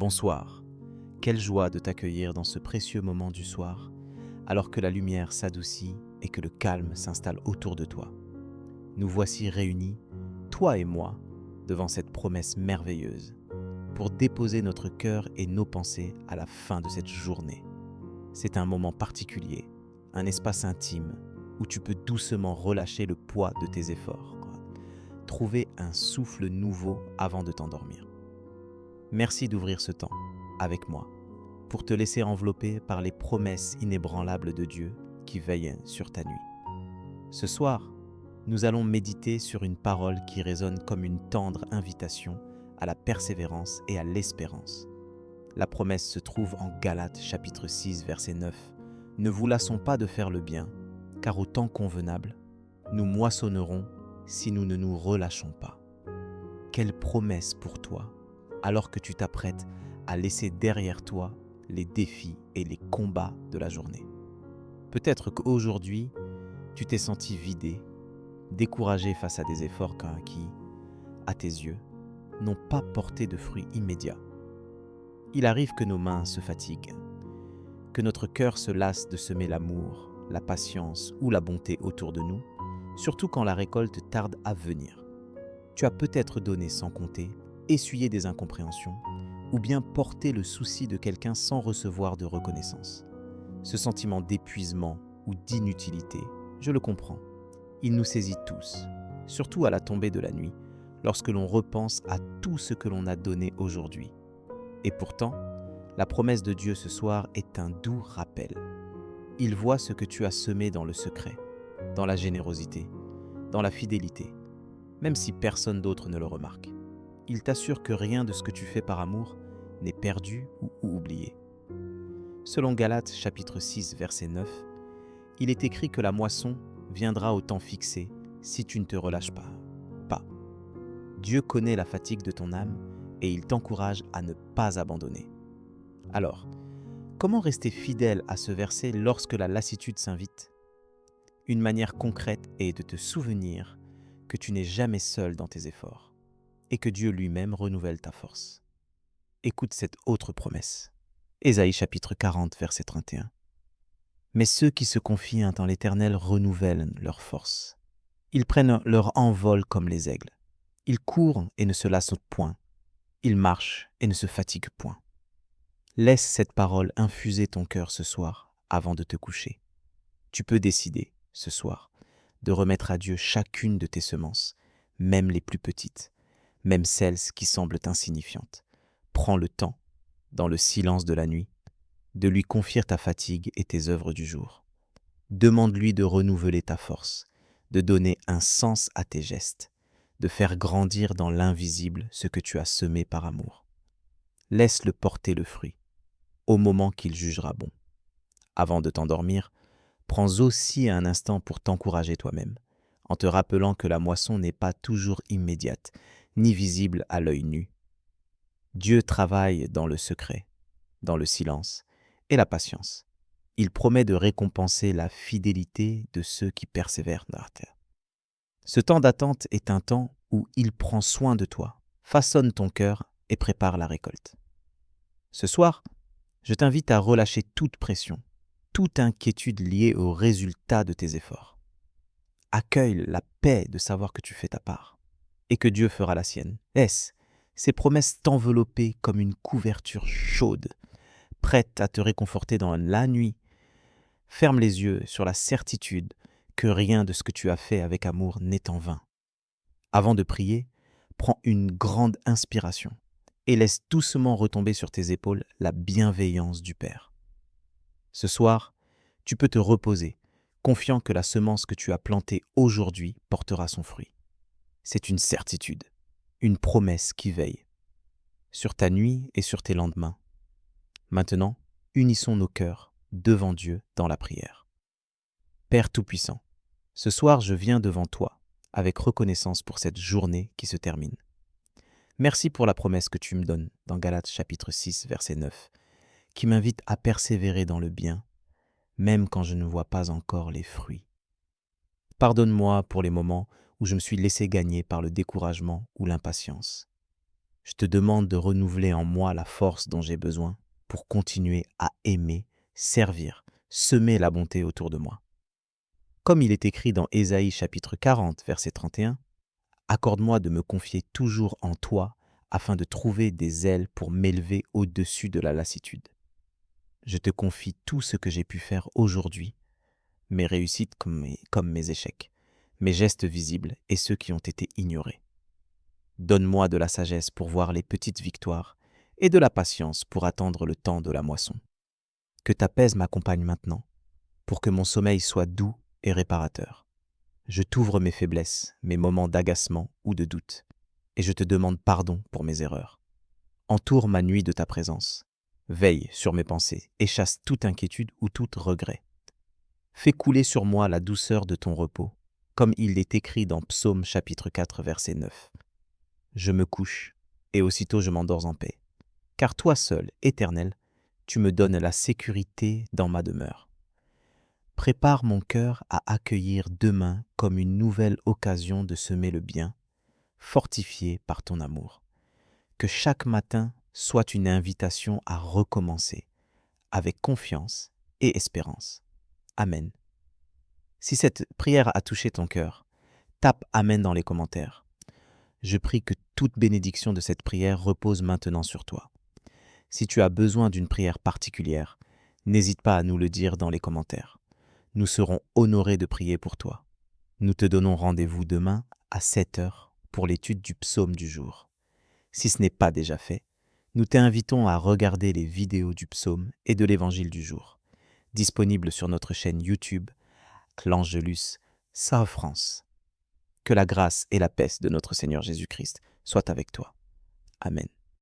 Bonsoir, quelle joie de t'accueillir dans ce précieux moment du soir, alors que la lumière s'adoucit et que le calme s'installe autour de toi. Nous voici réunis, toi et moi, devant cette promesse merveilleuse, pour déposer notre cœur et nos pensées à la fin de cette journée. C'est un moment particulier, un espace intime, où tu peux doucement relâcher le poids de tes efforts, trouver un souffle nouveau avant de t'endormir. Merci d'ouvrir ce temps avec moi pour te laisser envelopper par les promesses inébranlables de Dieu qui veillent sur ta nuit. Ce soir, nous allons méditer sur une parole qui résonne comme une tendre invitation à la persévérance et à l'espérance. La promesse se trouve en Galates chapitre 6 verset 9. « Ne vous lassons pas de faire le bien, car au temps convenable, nous moissonnerons si nous ne nous relâchons pas. » Quelle promesse pour toi, alors que tu t'apprêtes à laisser derrière toi les défis et les combats de la journée. Peut-être qu'aujourd'hui, tu t'es senti vidé, découragé face à des efforts qui, à tes yeux, n'ont pas porté de fruits immédiats. Il arrive que nos mains se fatiguent, que notre cœur se lasse de semer l'amour, la patience ou la bonté autour de nous, surtout quand la récolte tarde à venir. Tu as peut-être donné sans compter, essuyé des incompréhensions, ou bien porter le souci de quelqu'un sans recevoir de reconnaissance. Ce sentiment d'épuisement ou d'inutilité, je le comprends. Il nous saisit tous, surtout à la tombée de la nuit, lorsque l'on repense à tout ce que l'on a donné aujourd'hui. Et pourtant, la promesse de Dieu ce soir est un doux rappel. Il voit ce que tu as semé dans le secret, dans la générosité, dans la fidélité, même si personne d'autre ne le remarque. Il t'assure que rien de ce que tu fais par amour n'est perdu ou oublié. Selon Galates chapitre 6 verset 9, il est écrit que la moisson viendra au temps fixé si tu ne te relâches pas. Dieu connaît la fatigue de ton âme et il t'encourage à ne pas abandonner. Alors, comment rester fidèle à ce verset lorsque la lassitude s'invite ? Une manière concrète est de te souvenir que tu n'es jamais seul dans tes efforts et que Dieu lui-même renouvelle ta force. Écoute cette autre promesse. Ésaïe chapitre 40, verset 31. « Mais ceux qui se confient en l'Éternel renouvellent leur force. Ils prennent leur envol comme les aigles. Ils courent et ne se lassent point. Ils marchent et ne se fatiguent point. » Laisse cette parole infuser ton cœur ce soir avant de te coucher. Tu peux décider, ce soir, de remettre à Dieu chacune de tes semences, même les plus petites, même celles qui semblent insignifiantes. Prends le temps, dans le silence de la nuit, de lui confier ta fatigue et tes œuvres du jour. Demande-lui de renouveler ta force, de donner un sens à tes gestes, de faire grandir dans l'invisible ce que tu as semé par amour. Laisse-le porter le fruit, au moment qu'il jugera bon. Avant de t'endormir, prends aussi un instant pour t'encourager toi-même, en te rappelant que la moisson n'est pas toujours immédiate, ni visible à l'œil nu. Dieu travaille dans le secret, dans le silence et la patience. Il promet de récompenser la fidélité de ceux qui persévèrent dans la terre. Ce temps d'attente est un temps où il prend soin de toi, façonne ton cœur et prépare la récolte. Ce soir, je t'invite à relâcher toute pression, toute inquiétude liée au résultat de tes efforts. Accueille la paix de savoir que tu fais ta part et que Dieu fera la sienne. Laisse ces promesses t'envelopper comme une couverture chaude, prête à te réconforter dans la nuit. Ferme les yeux sur la certitude que rien de ce que tu as fait avec amour n'est en vain. Avant de prier, prends une grande inspiration et laisse doucement retomber sur tes épaules la bienveillance du Père. Ce soir, tu peux te reposer, confiant que la semence que tu as plantée aujourd'hui portera son fruit. C'est une certitude, une promesse qui veille sur ta nuit et sur tes lendemains. Maintenant, unissons nos cœurs devant Dieu dans la prière. Père Tout-Puissant, ce soir je viens devant toi avec reconnaissance pour cette journée qui se termine. Merci pour la promesse que tu me donnes dans Galates chapitre 6 verset 9, qui m'invite à persévérer dans le bien, même quand je ne vois pas encore les fruits. Pardonne-moi pour les moments où je me suis laissé gagner par le découragement ou l'impatience. Je te demande de renouveler en moi la force dont j'ai besoin pour continuer à aimer, servir, semer la bonté autour de moi. Comme il est écrit dans Ésaïe chapitre 40, verset 31, accorde-moi de me confier toujours en toi afin de trouver des ailes pour m'élever au-dessus de la lassitude. Je te confie tout ce que j'ai pu faire aujourd'hui, mes réussites comme mes échecs, mes gestes visibles et ceux qui ont été ignorés. Donne-moi de la sagesse pour voir les petites victoires et de la patience pour attendre le temps de la moisson. Que ta paix m'accompagne maintenant, pour que mon sommeil soit doux et réparateur. Je t'ouvre mes faiblesses, mes moments d'agacement ou de doute, et je te demande pardon pour mes erreurs. Entoure ma nuit de ta présence. Veille sur mes pensées et chasse toute inquiétude ou tout regret. Fais couler sur moi la douceur de ton repos, comme il est écrit dans Psaume chapitre 4, verset 9. Je me couche, et aussitôt je m'endors en paix. Car toi seul, Éternel, tu me donnes la sécurité dans ma demeure. Prépare mon cœur à accueillir demain comme une nouvelle occasion de semer le bien, fortifié par ton amour. Que chaque matin soit une invitation à recommencer, avec confiance et espérance. Amen. Si cette prière a touché ton cœur, tape Amen dans les commentaires. Je prie que toute bénédiction de cette prière repose maintenant sur toi. Si tu as besoin d'une prière particulière, n'hésite pas à nous le dire dans les commentaires. Nous serons honorés de prier pour toi. Nous te donnons rendez-vous demain à 7 heures pour l'étude du psaume du jour. Si ce n'est pas déjà fait, nous t'invitons à regarder les vidéos du psaume et de l'évangile du jour, disponibles sur notre chaîne YouTube, l'Angelus Sauve France. Que la grâce et la paix de notre Seigneur Jésus-Christ soient avec toi. Amen.